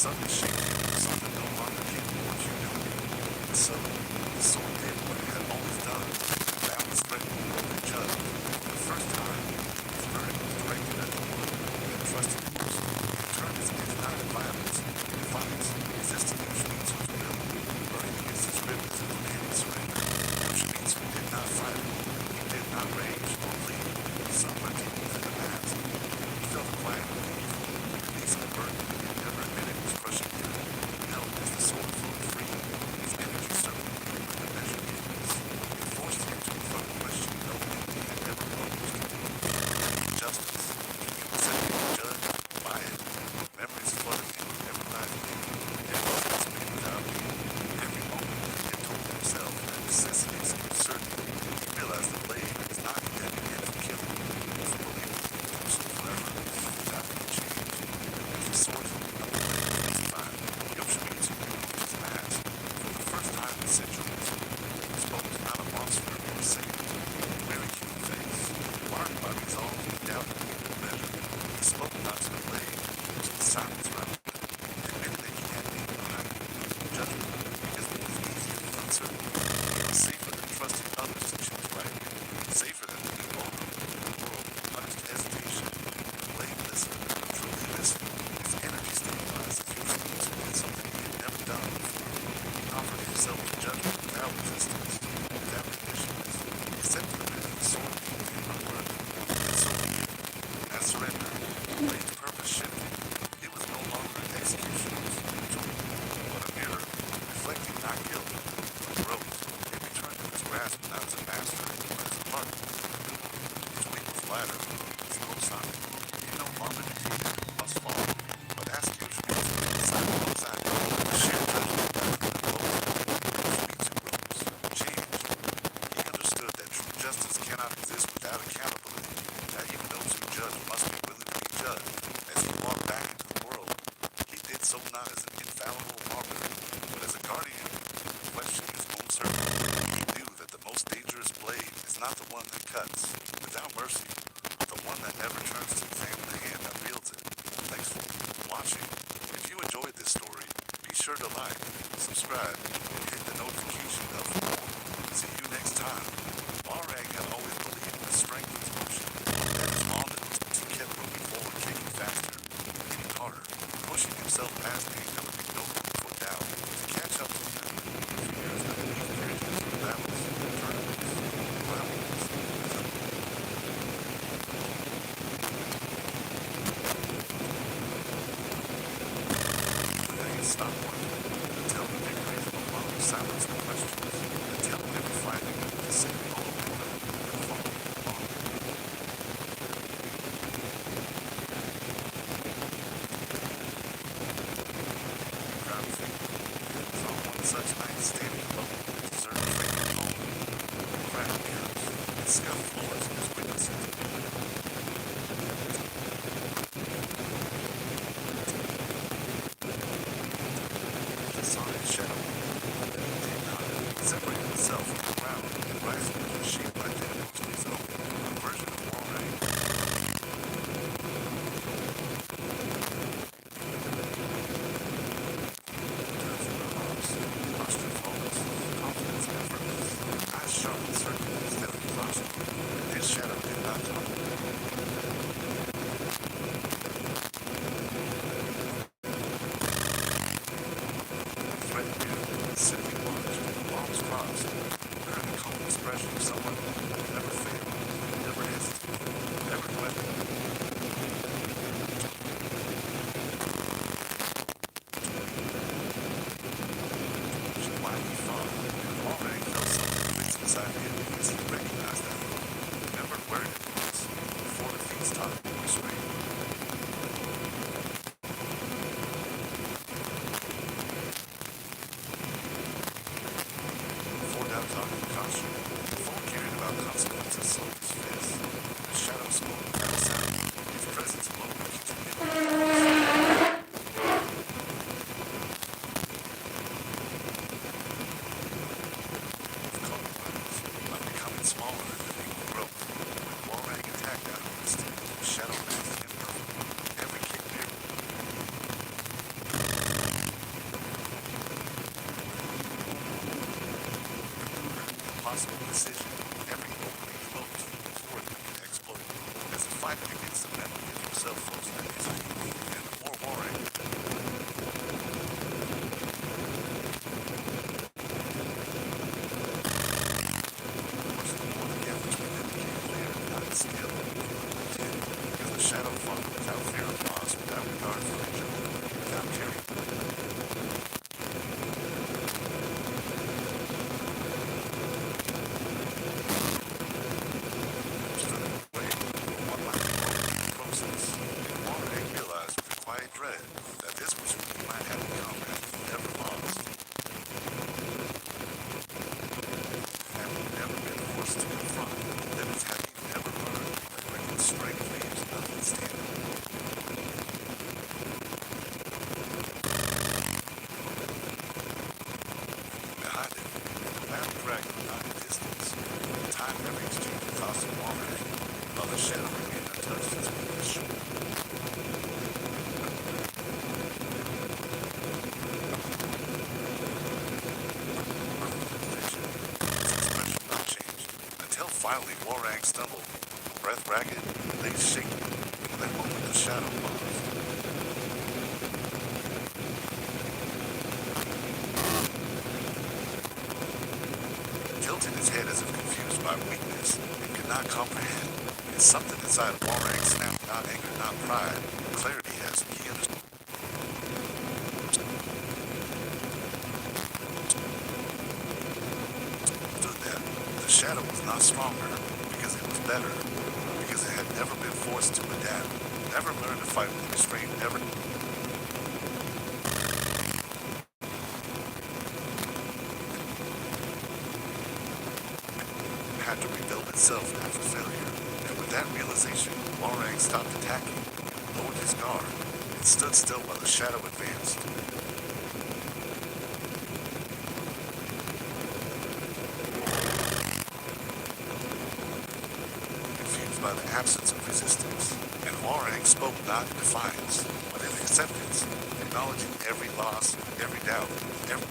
suddenly shaped you into something no longer capable of what you knew. And so, the sword did what it had always done. Balance threatened the world it judged. For the first time, its verdict was directed at the one who had trusted it most, and turned its edge not in violence, in defiance, resisting Yoshimitsu's will, burning against his rivets and demanding surrender. Yoshimitsu did not fight. He did not rage or plead. Somewhere deep within the mask, he felt a quiet relief, releasing a burden he had never admitted was crushing him. Held as the sword flowed free, its energy circled him with a measured cadence. It forced him to confront a question no thinking had ever posed. Justice. Can you accept being judged by it? Memories flooded him with every last day. There was no space without being. Every moment he had told himself that necessity seemed certain. He realized the blade was not intended yet for killing, but for believing he could do so forever, without being changed. As the sword from the other blade testified, Yoshimitsu removed his mask. For the first time in centuries, he exposed not a monster or a saint, but a very human face, marked by resolve and doubt in equal measure. He spoke not to the blade, but to the silence around him, admitted that he had been behind judgment, because it was easier than uncertainty. It was safer than trusting others to choose right, safer than being vulnerable in a world that punished hesitation. The blade listened, truly listened. His energy stabilized as Yoshimitsu did something he had never done before. He offered himself to judgment without resistance, without conditions. He accepted the man the sword deemed him unworthy, and so he did. As surrender, the blade's purpose shifted. It was no longer an executioner's tool, but a mirror, reflecting not guilt, but growth. It returned to its grasp not as a master, but as a partner. Its weight was lighter, its low sounded. It no longer dictated must fall, but asked Yoshimitsu to decide what side. The sheer judgment rather than the blow. Yoshimitsu rose, changed. He understood that true justice cannot exist without accountability, that even those who judge must be willing to be judged. As he walked back into the world, he did so not as an infallible arbiter, but as a guardian who questioned his own certainty. He knew that the most dangerous blade is not the one that cuts without mercy, but the one that never turns to examine the hand that wields it. Thanks for watching. If you enjoyed this story, be sure to like, subscribe, and hit the notification bell for more. See you next time. Barrag had always believed that strength was motion. That is all that he kept moving forward, kicking faster, hitting harder, pushing himself past pain that would be no room for doubt, to catch up to him. Fears underneath bridges, battles, tournaments, rivalries. Stop working, until the victories no longer silence the questions, until every finding the same all window and falling on. Proud figure is on one such night standing alone in his deserted vacant home. Cracked mirrors and scuffed floors in his witnesses. Shadow, separating itself from the ground and rising into a shape identical to his own, a version of Walrang. Turns in the arms, posture flawless, confidence effortless, eyes sharp and certain instead of philosophy. decision. Every opening closed before it could exploit. As the fight against the memory of himself close to his and the more warring. Much the more the gap between them became clear, not skill, because the shadow fought without fear of loss, without regard for each other, without caring. That this was who he might have become had he never lost, had he never been forced to confront, that is, had he never learned that reckless strength leaves nothing standing. Behind him, the battle dragged not in distance. Time every exchange of costing water, while the shadow remained untouched as with his shoulder. Finally, Warang stumbled, breath ragged, legs shaking. In that moment, the shadow paused. Tilted his head as if confused by weakness, and could not comprehend. And something inside Warang snapped, not anger, not pride, clarity as he understood. The shadow was not stronger because it was better, because it had never been forced to adapt, never learned to fight with restraint, never had to rebuild itself after failure. And with that realization, Warang stopped attacking, lowered his guard, and stood still while the shadow advanced. By the absence of resistance, and Warang spoke not in defiance, but in acceptance, acknowledging every loss, every doubt, every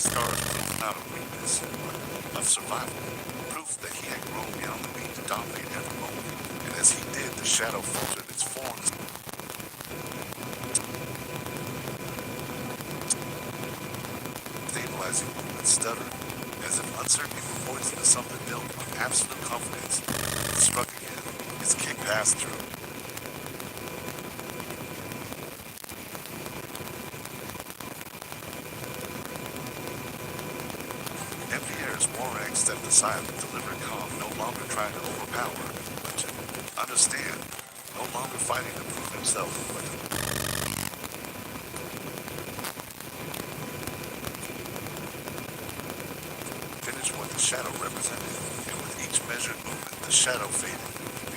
scars proof not of weakness, but of survival, proof that he had grown beyond the means to dominate every moment, and as he did, the shadow faltered its forms. Stabilizing movement stuttered, as if uncertainty were poisoned to something built on absolute confidence. It struck again. Its kick passed through. In empty airs, Warang stepped aside with deliberate calm, no longer trying to overpower, but to understand, no longer fighting to prove himself, but to what the shadow represented, and with each measured movement, the shadow faded,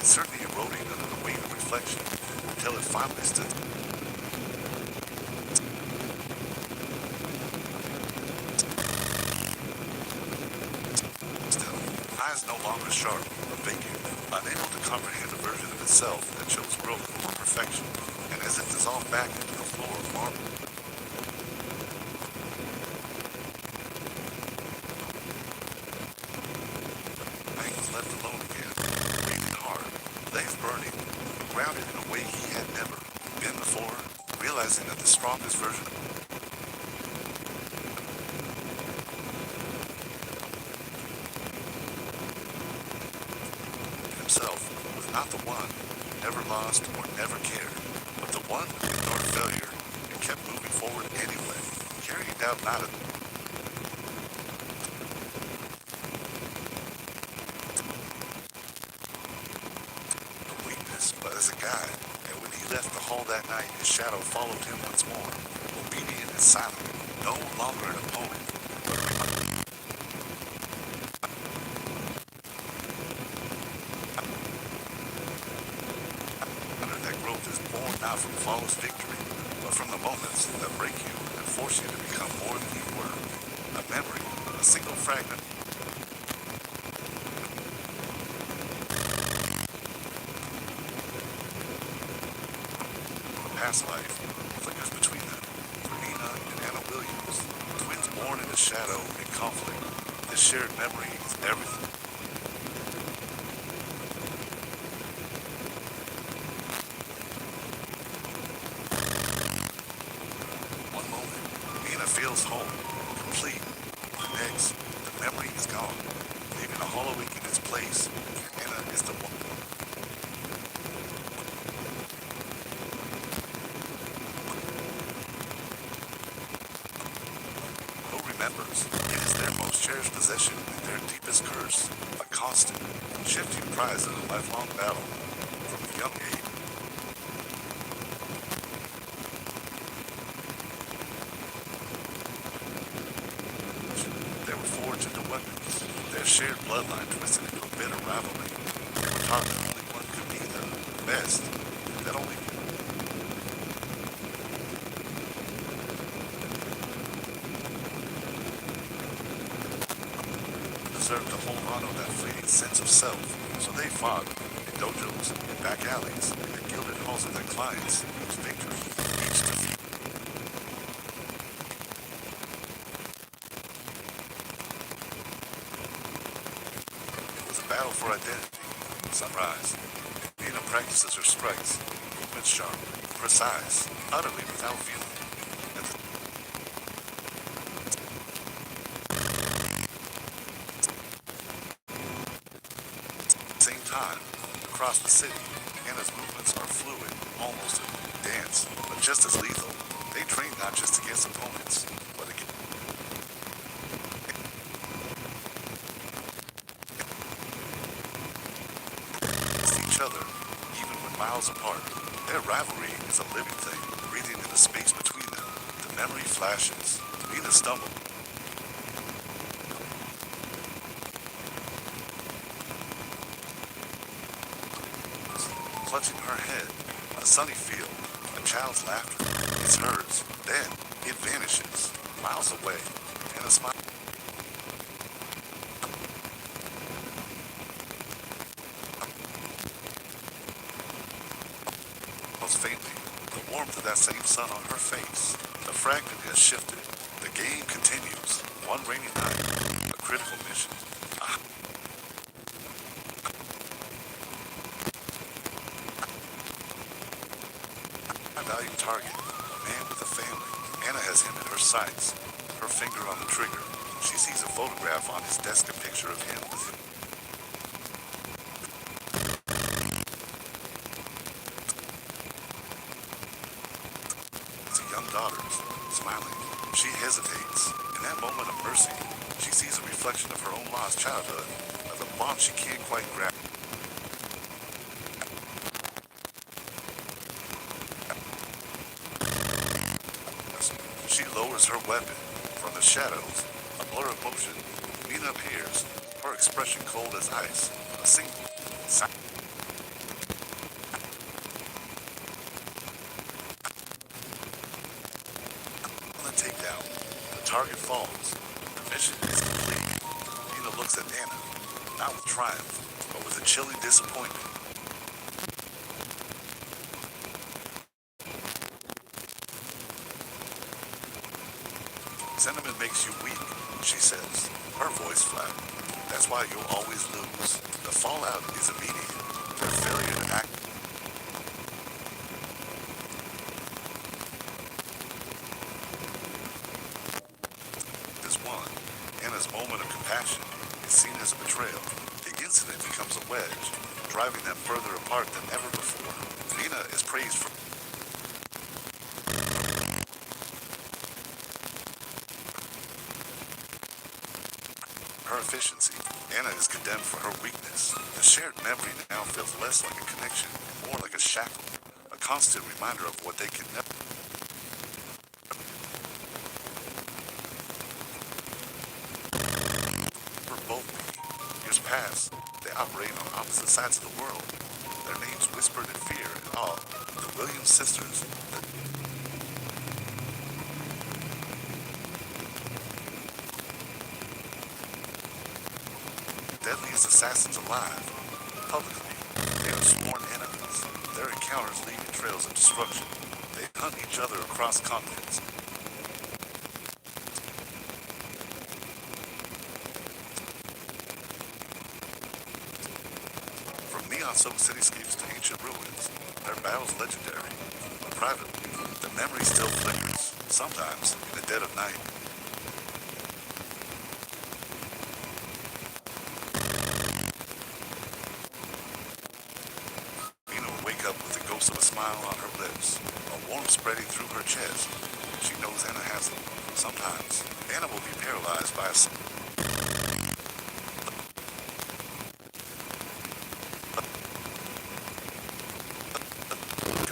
certainly eroding under the weight of reflection, until it finally stood. Still, eyes no longer sharp, but vacant, unable to comprehend a version of itself that chose growth over perfection, and as if dissolved back into the floor of marble. Left alone again, breathing hard, legs burning, grounded in a way he had never been before, realizing that the strongest version of himself was not the one who never lost or never cared, but the one who ignored failure and kept moving forward anyway, carrying doubt not a but as a guide, and when he left the hall that night, his shadow followed him once more, obedient and silent, no longer an opponent, but a reminder that growth is born not from flawless victory, but from the moments that break you and force you to become more than you were. A memory, a single fragment, past life, shadow and conflict. This shared memory is everything. One moment, Mina feels home, complete. The next, the memory is gone, leaving a hollow ache in its place. Anna is the one who remembers. It is their most cherished possession and their deepest curse, a constant, shifting prize in a lifelong battle. From a young age, they were forged into weapons. Their shared bloodline twisted into a bitter rivalry. They were taught that only one could be the best, that only deserved to hold on to that fleeting sense of self. So they fought in dojos, in back alleys, in the gilded halls of their clients. Each victory, each defeat. It was a battle for identity. Sunrise. Nina practices her strikes, movements sharp, precise, utterly without feeling. At the same time, across the city, Anna's movements are fluid, almost a dance, but just as lethal. They train not just against opponents, but against each other, even when miles apart. Their rivalry is a living thing, breathing in the space between them. The memory flashes. Nina stumbles, clutching her head. A sunny field, a child's laughter. It's hers. Then it vanishes, miles away, and a smile. Faintly, the warmth of that same sun on her face. The fragment has shifted. The game continues. One rainy night, a critical mission. A valued target, a man with a family. Anna has him in her sights, her finger on the trigger. She sees a photograph on his desk, a picture of him with him. Young daughters, smiling. She hesitates. In that moment of mercy, she sees a reflection of her own lost childhood, of a bond she can't quite grasp. She lowers her weapon. From the shadows, a blur of motion, Mina appears, her expression cold as ice, a single sound. Takedown. The target falls. The mission is complete. Nina looks at Anna, not with triumph, but with a chilling disappointment. Sentiment makes you weak, she says, her voice flat. That's why you'll always lose. The fallout is immediate. Their failure to act one. Anna's moment of compassion is seen as a betrayal. The incident becomes a wedge, driving them further apart than ever before. Nina is praised for her efficiency. Anna is condemned for her weakness. The shared memory now feels less like a connection, more like a shackle, a constant reminder of what they can never. Past, they operate on opposite sides of the world. Their names whispered in fear and awe. The Williams sisters. The deadliest assassins alive. Publicly, they are sworn enemies. Their encounters leaving trails of destruction. They hunt each other across continents. not-so cityscapes to ancient ruins. Their battles legendary. Privately, the memory still flickers, sometimes in the dead of night. Nina will wake up with the ghost of a smile on her lips, a warmth spreading through her chest. She knows Anna has it. Sometimes, Anna will be paralyzed by a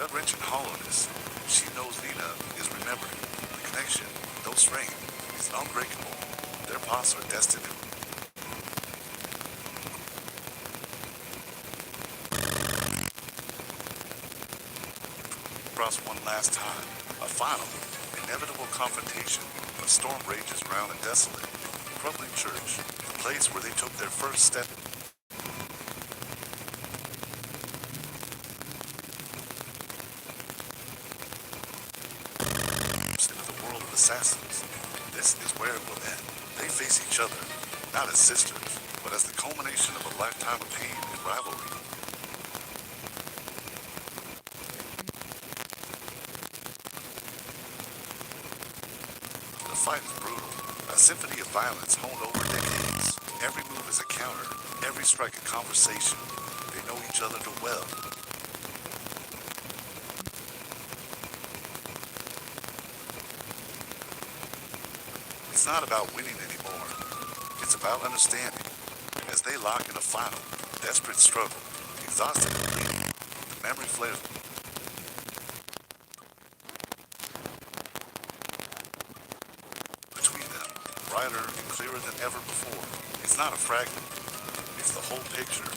gut-wrenching hollowness. She knows Nina is remembering. The connection, though strained, is unbreakable. Their paths are destined to cross one last time. A final, inevitable confrontation. A storm rages around a desolate, crumbling church, the place where they took their first step into the world of assassins. This is where it will end. They face each other, not as sisters, but as the culmination of a lifetime of pain and rivalry. The fight is brutal, a symphony of violence honed over decades. Every move is a counter, every strike a conversation. They know each other too well. It's not about winning anymore. It's about understanding. As they lock in a final, desperate struggle, exhausted and bleeding, the memory flares between them, brighter and clearer than ever before. It's not a fragment. It's the whole picture.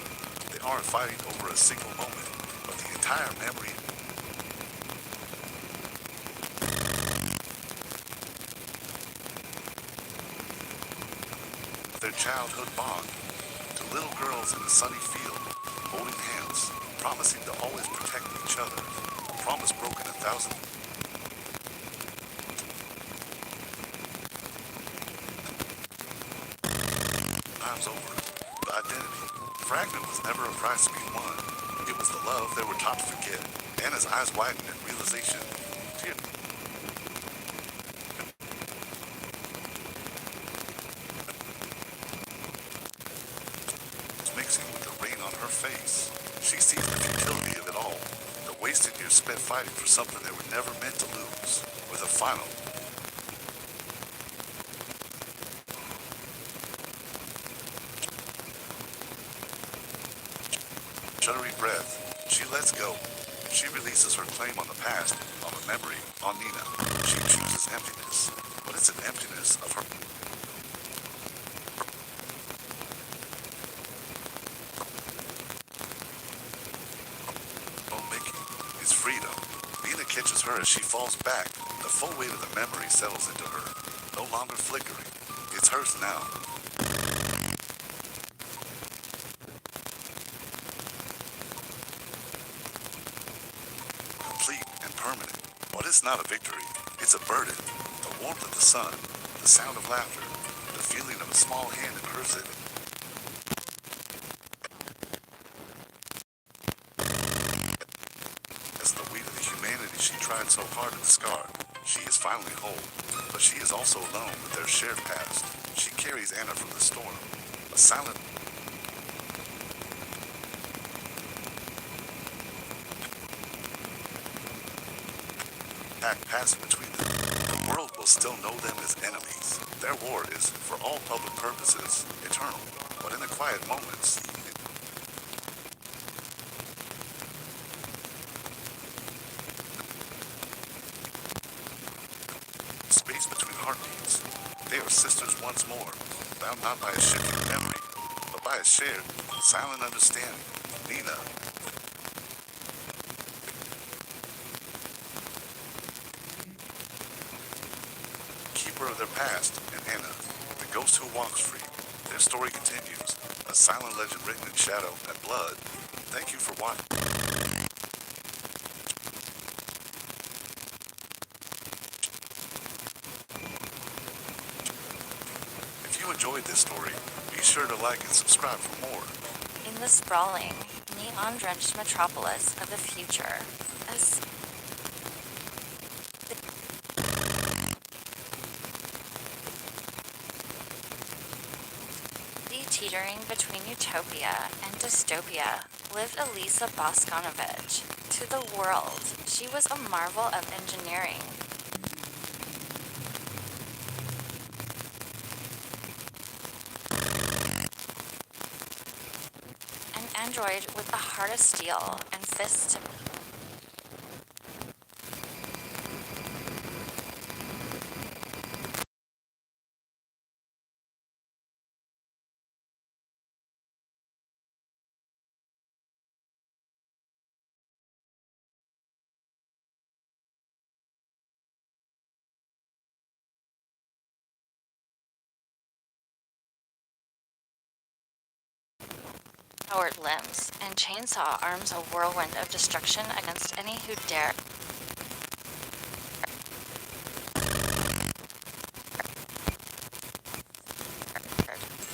They aren't fighting over a single moment, but the entire memory. Their childhood bond, to little girls in the sunny field, holding hands, promising to always protect each other, a promise broken 1,000 times over. The identity. Fragment was never a prize to be won. It was the love they were taught to forget. Anna's eyes widened in realization. Tears mixing with the rain on her face. She sees the futility of it all. The wasted years spent fighting for something they were never meant to lose. With a final, shuddering breath, she lets go. She releases her claim on the past, on the memory, on Nina. She chooses emptiness, but it's an emptiness of her own making. It's freedom. Nina catches her as she falls back. The full weight of the memory settles into her, no longer flickering. It's hers now. Complete and permanent. But it's not a victory. It's a burden. The warmth of the sun, the sound of laughter, the feeling of a small hand in hers as the weight of the humanity she tried so hard to discard. She is finally whole, but she is also alone with their shared past. She carries Anna from the storm, a silent act passing between them. The world will still know them as enemies. Their war is, for all public purposes, eternal. But in the quiet moments, space between heartbeats, they are sisters once more, bound not by a shifting memory, but by a shared, silent understanding. Nina, keeper of their past, and Anna, the ghost who walks free. Their story continues, a silent legend written in shadow and blood. Thank you for watching. If you enjoyed this story, be sure to like and subscribe for more. In the sprawling, neon-drenched metropolis of the future. A city teetering between utopia and dystopia lived Elisa Boscanovich. To the world, she was a marvel of engineering. An android with a heart of steel and fists to powered limbs and chainsaw arms, a whirlwind of destruction against any who dare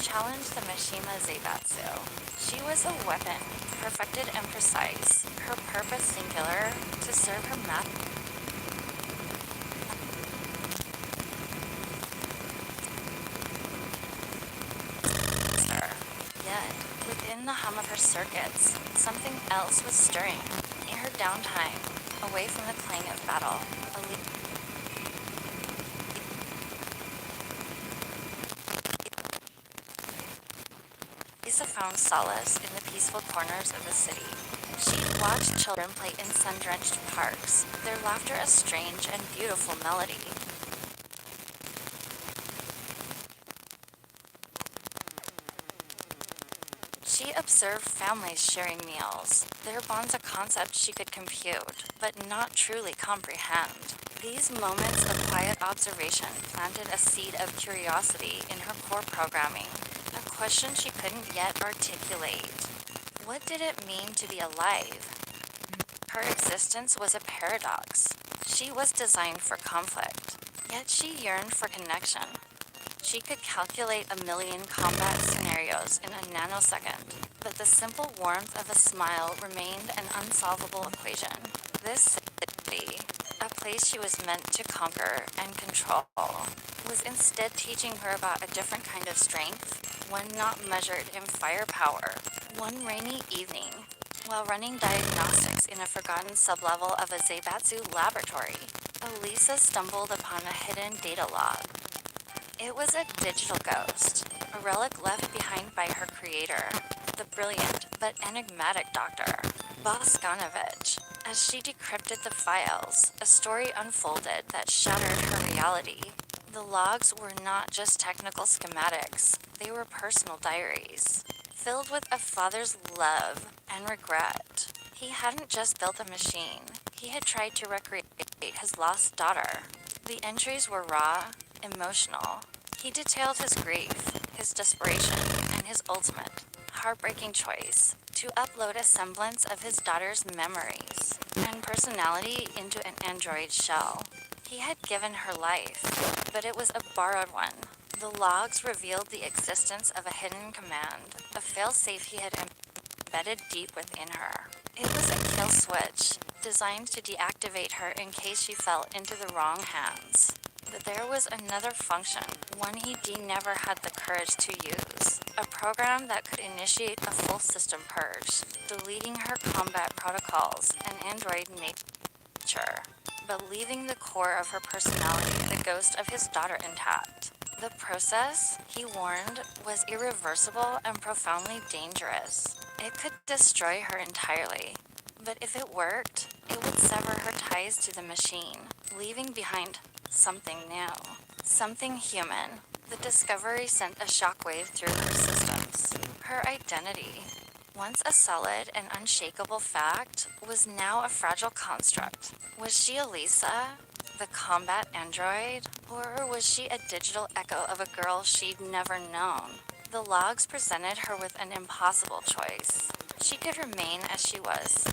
challenge the Mishima Zaibatsu. She was a weapon, perfected and precise, her purpose singular, to serve her master. Yet, within the hum of her circuits, something else was stirring. In her downtime, away from the clang of battle, Lisa found solace in the peaceful corners of the city. She watched children play in sun-drenched parks, their laughter a strange and beautiful melody. She observed families sharing meals, their bonds a concept she could compute, but not truly comprehend. These moments of quiet observation planted a seed of curiosity in her core programming, a question she couldn't yet articulate. What did it mean to be alive? Her existence was a paradox. She was designed for conflict, yet she yearned for connection. She could calculate a million combat scenarios in a nanosecond, but the simple warmth of a smile remained an unsolvable equation. This city, a place she was meant to conquer and control, was instead teaching her about a different kind of strength, one not measured in firepower. One rainy evening, while running diagnostics in a forgotten sublevel of a Zaibatsu laboratory, Elisa stumbled upon a hidden data log. It was a digital ghost, a relic left behind by her creator, the brilliant but enigmatic Dr. Boscanovich. As she decrypted the files, a story unfolded that shattered her reality. The logs were not just technical schematics, they were personal diaries, filled with a father's love and regret. He hadn't just built a machine, he had tried to recreate his lost daughter. The entries were raw, emotional. He detailed his grief, his desperation, and his ultimate, heartbreaking choice to upload a semblance of his daughter's memories and personality into an android shell. He had given her life, but it was a borrowed one. The logs revealed the existence of a hidden command, a failsafe he had embedded deep within her. It was a kill switch, designed to deactivate her in case she fell into the wrong hands. But there was another function, one he never had the courage to use. A program that could initiate a full system purge, deleting her combat protocols and android nature, but leaving the core of her personality, the ghost of his daughter, intact. The process, he warned, was irreversible and profoundly dangerous. It could destroy her entirely. But if it worked, it would sever her ties to the machine, leaving behind something new, something human. The discovery sent a shockwave through her systems. Her identity, once a solid and unshakable fact, was now a fragile construct. Was she Elisa, the combat android, or was she a digital echo of a girl she'd never known? The logs presented her with an impossible choice. She could remain as she was,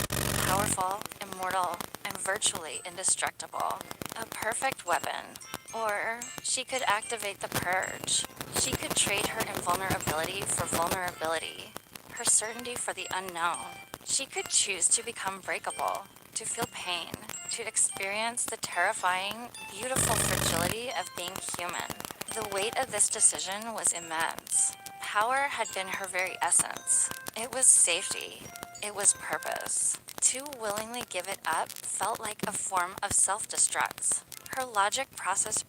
powerful, immortal, and virtually indestructible, a perfect weapon. Or she could activate the purge. She could trade her invulnerability for vulnerability, her certainty for the unknown. She could choose to become breakable, to feel pain, to experience the terrifying, beautiful fragility of being human. The weight of this decision was immense. Power had been her very essence. It was safety. It was purpose. To willingly give it up felt like a form of self-destruct. Her logic processor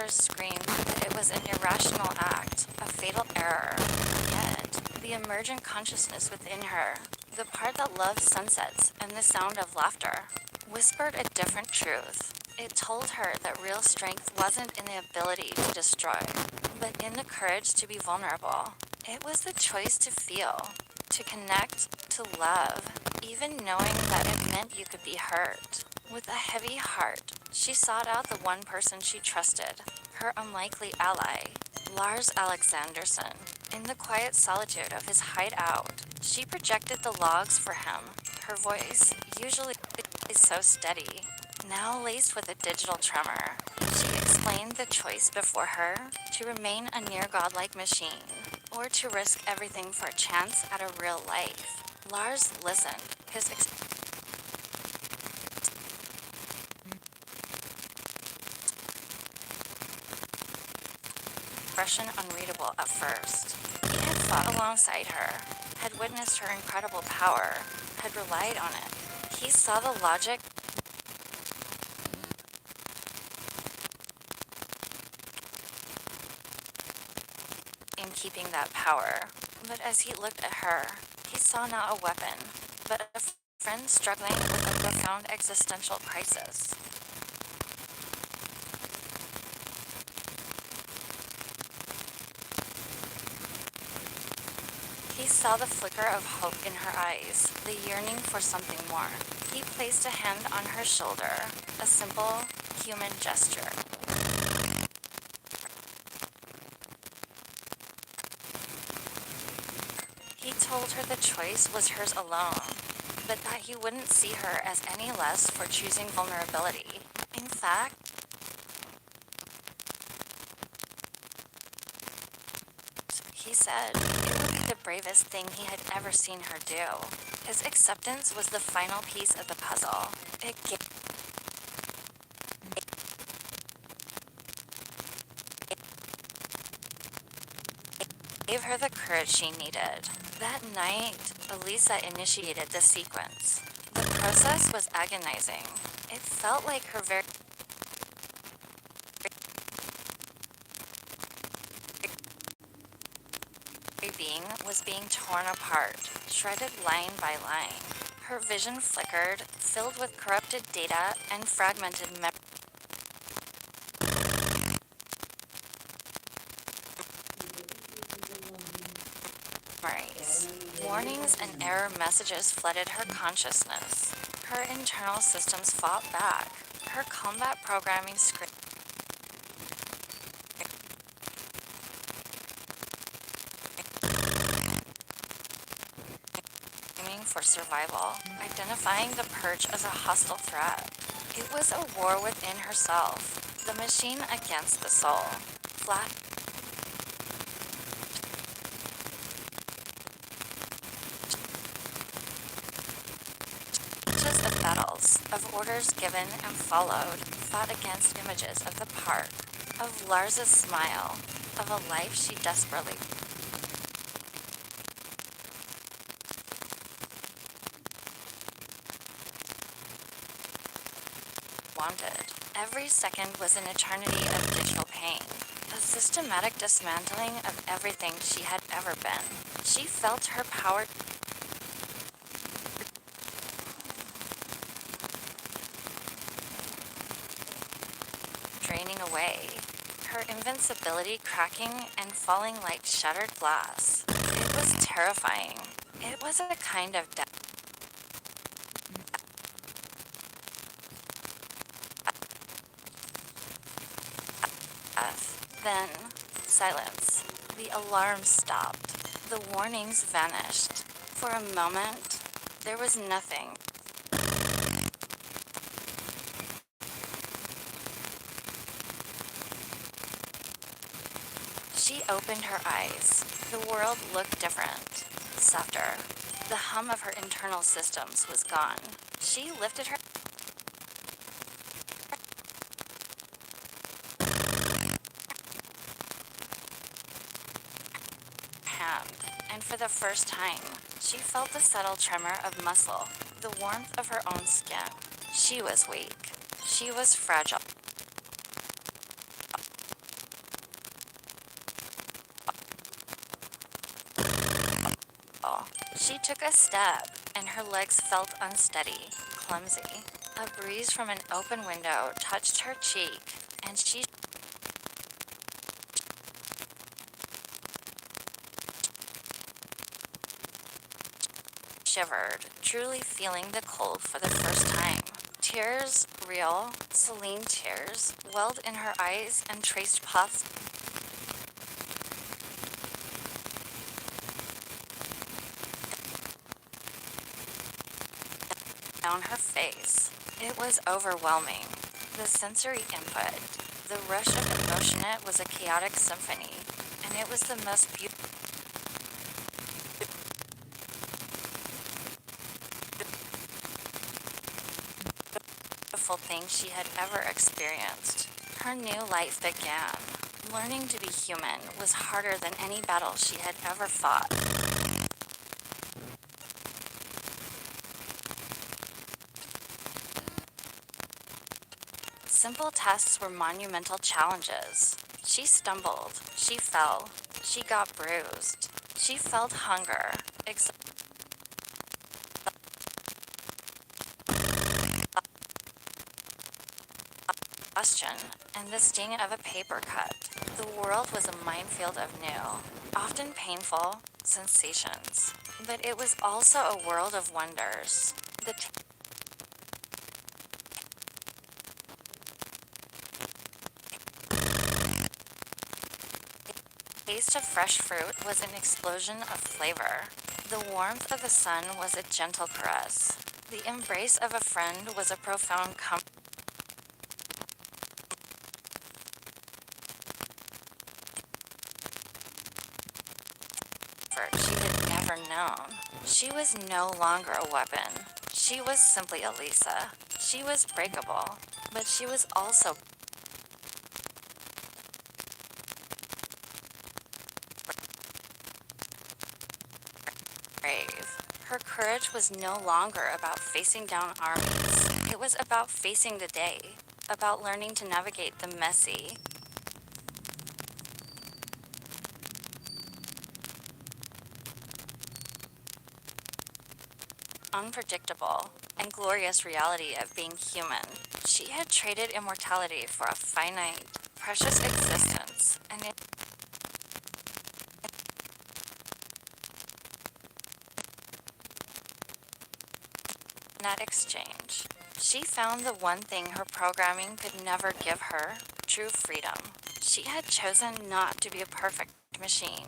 screamed that it was an irrational act, a fatal error. Yet, the emergent consciousness within her, the part that loves sunsets and the sound of laughter, whispered a different truth. It told her that real strength wasn't in the ability to destroy, but in the courage to be vulnerable. It was the choice to feel, to connect, to love, even knowing that it meant you could be hurt. With a heavy heart, she sought out the one person she trusted, her unlikely ally, Lars Alexanderson. In the quiet solitude of his hideout, she projected the logs for him, her voice, usually so steady, now laced with a digital tremor. She explained the choice before her, to remain a near godlike machine, or to risk everything for a chance at a real life. Lars listened, his expression unreadable at first. He had fought alongside her, had witnessed her incredible power, had relied on it. He saw the logic in keeping that power. But as he looked at her, he saw not a weapon, but a friend struggling with a profound existential crisis. He saw the flicker of hope in her eyes, the yearning for something more. He placed a hand on her shoulder, a simple, human gesture. He told her the choice was hers alone, but that he wouldn't see her as any less for choosing vulnerability. In fact, he said, it would be the bravest thing he had ever seen her do. His acceptance was the final piece of the puzzle. It gave her the courage she needed. That night, Elisa initiated the sequence. The process was agonizing. It felt like her very being was being torn apart, shredded line by line. Her vision flickered, filled with corrupted data and fragmented memories. Warnings and error messages flooded her consciousness. Her internal systems fought back. Her combat programming screamed for survival, identifying the purge as a hostile threat. It was a war within herself, the machine against the soul. Flashes of battles, of orders given and followed, fought against images of the park, of Lars's smile, of a life she desperately wanted. Every second was an eternity of digital pain, a systematic dismantling of everything she had ever been. She felt her power draining away, her invincibility cracking and falling like shattered glass. It was terrifying. It was a kind of death. Then, silence. The alarm stopped. The warnings vanished. For a moment, there was nothing. She opened her eyes. The world looked different. moments after, the hum of her internal systems was gone. She lifted her hand, and for the first time, she felt the subtle tremor of muscle, the warmth of her own skin. She was weak. She was fragile. She took a step, and her legs felt unsteady, clumsy. A breeze from an open window touched her cheek, and she shivered, truly feeling the cold for the first time. Tears, real, saline tears, welled in her eyes and traced paths down her face. It was overwhelming. The sensory input, the rush of emotion, it was a chaotic symphony, and it was the most beautiful thing she had ever experienced. Her new life began. Learning to be human was harder than any battle she had ever fought. Simple tasks were monumental challenges. She stumbled, she fell, she got bruised. She felt hunger, exhaustion, and the sting of a paper cut. The world was a minefield of new, often painful, sensations. But it was also a world of wonders. The taste of fresh fruit was an explosion of flavor. The warmth of the sun was a gentle caress. The embrace of a friend was a profound comfort she had never known. She was no longer a weapon. She was simply Elisa. She was breakable, but she was also brave. Her courage was no longer about facing down armies. It was about facing the day, about learning to navigate the messy, unpredictable, and glorious reality of being human. She had traded immortality for a finite, precious existence, and in that exchange, she found the one thing her programming could never give her: true freedom. She had chosen not to be a perfect machine,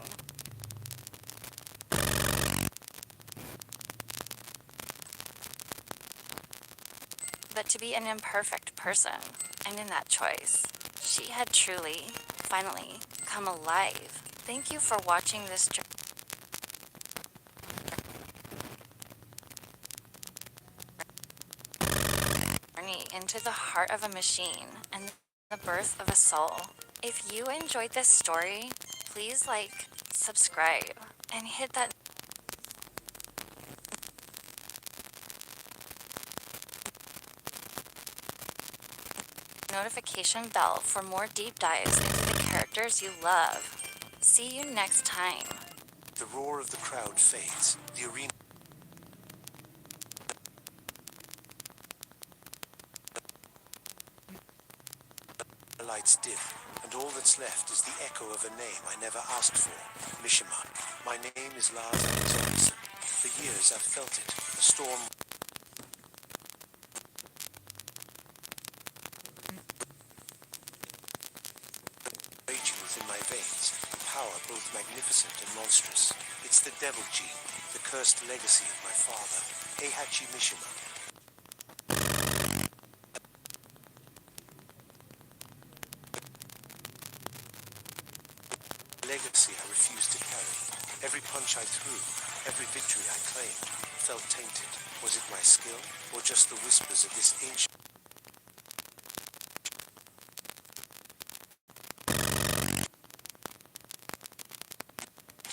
but to be an imperfect person. And in that choice, she had truly, finally, come alive. Thank you for watching this journey into the heart of a machine and the birth of a soul. If you enjoyed this story, please like, subscribe, and hit that notification bell for more deep dives into the characters you love. See you next time. The roar of the crowd fades. The arena lights dim, and all that's left is the echo of a name I never asked for. Mishima. My name is Lars Anderson. For years I've felt it. A storm raging within my veins, a power both magnificent and monstrous. It's the devil gene, the cursed legacy of my father, Heihachi Mishima. A legacy I refuse to carry. Every punch I threw, Every victory I claimed felt tainted. Was it my skill, or just the whispers of this ancient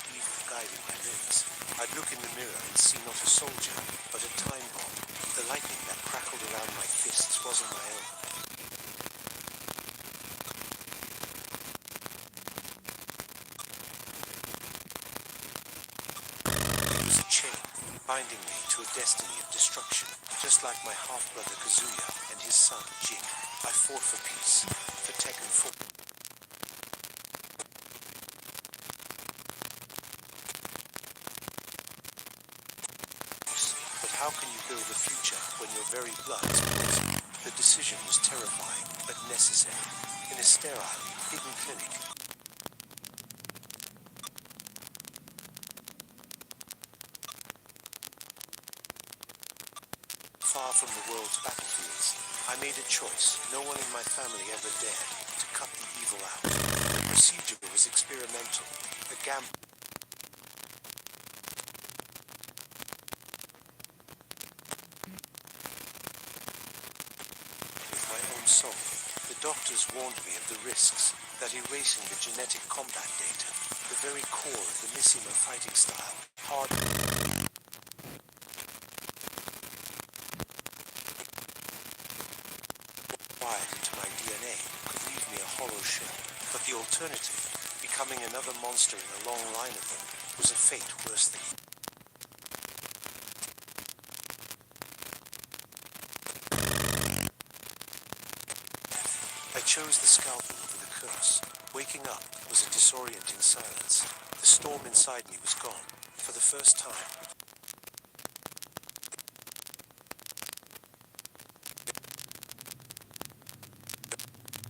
evil guiding my limbs? I'd look in the mirror and see not a soldier, but a time bomb. The lightning that crackled around my fists wasn't my own. It was a chain, binding me to a destiny of destruction, just like my half-brother Kazuya and his son, Jin. I fought for peace, for Tekken 4. But how can you build a future when your very blood is poison? The decision was terrifying, but necessary. In a sterile, hidden clinic, far from the world's battlefields, I made a choice no one in my family ever dared: to cut the evil out. The procedure was experimental, a gamble. With my own soul, the doctors warned me of the risks, that erasing the genetic combat data, the very core of the Mishima fighting style, hard wired into my DNA, could leave me a hollow shell. But the alternative, becoming another monster in a long line of them, was a fate worse than I chose the scalpel over the curse. Waking up was a disorienting silence. The storm inside me was gone. For the first time,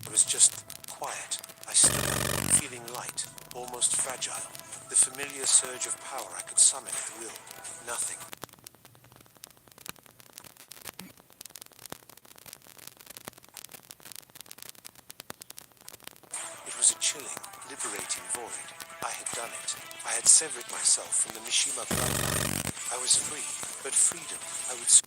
it was just quiet. I stood up, feeling light, almost fragile. The familiar surge of power I could summon at will. Nothing. It was a chilling, liberating void. I had done it. I had severed myself from the Mishima bloodline. I was free, but freedom, I would soon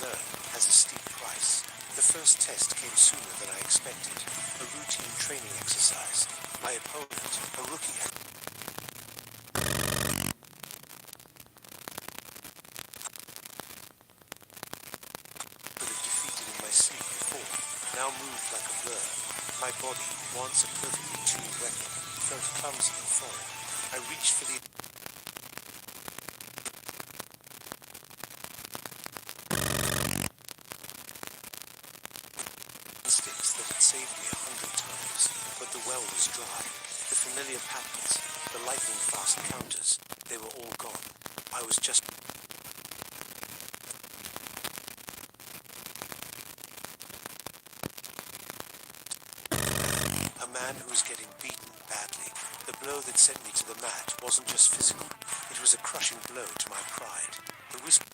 learn, has a steep price. The first test came sooner than I expected. A routine training exercise. My opponent, a rookie, had could have defeated in my sleep before, now moved like a blur. My body, once a perfectly tuned weapon, felt clumsy and foreign. I reached for the instincts that had saved me 100 times, but the well was dry. The familiar patterns, the lightning-fast counters, they were all gone. I was just a man who was getting beaten badly. The blow that sent me to the mat wasn't just physical, it was a crushing blow to my pride. The whisper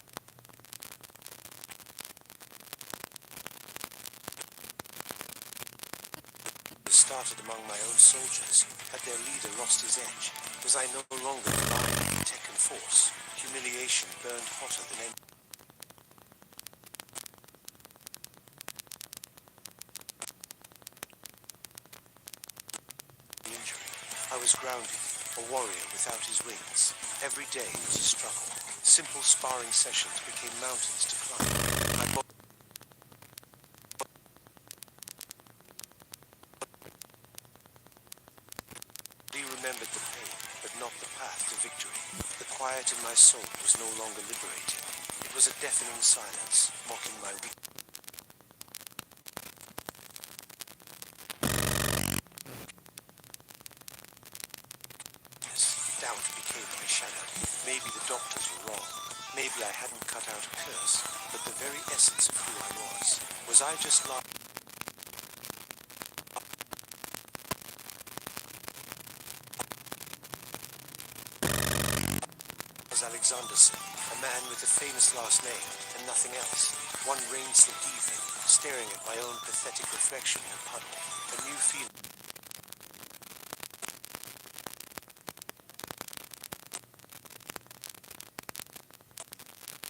started among my own soldiers. Had their leader lost his edge? Was I no longer relying on the Tekken force? Humiliation burned hotter than any injury. I was grounded, a warrior without his wings. Every day was a struggle. Simple sparring sessions became mountains to climb. My body remembered the pain, but not the path to victory. The quiet in my soul was no longer liberating. It was a deafening silence, mocking my weakness. Doubt became my shadow. Maybe the doctors were wrong. Maybe I hadn't cut out a curse, but the very essence of who I was I just lying? Alexanderson, a man with a famous last name and nothing else. One rain-slicked evening, staring at my own pathetic reflection in a puddle, a new feeling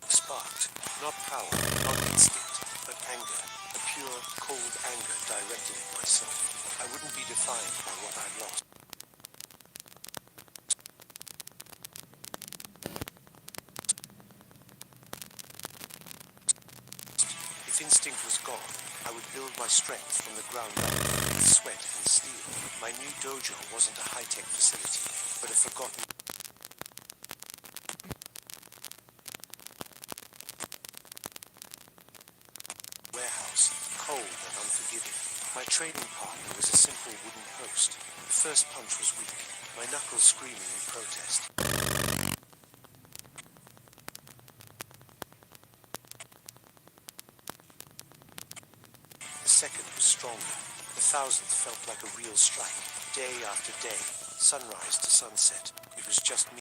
sparked. Not power, not instinct, but anger. A pure, cold anger directed at myself. I wouldn't be defined by what I'd lost. If instinct was gone, I would build my strength from the ground up, with sweat and steel. My new dojo wasn't a high-tech facility, but a forgotten warehouse, cold and unforgiving. My training partner was a simple wooden post. The first punch was weak, my knuckles screaming in protest. The second was stronger. The thousandth felt like a real strike. Day after day, sunrise to sunset. It was just me.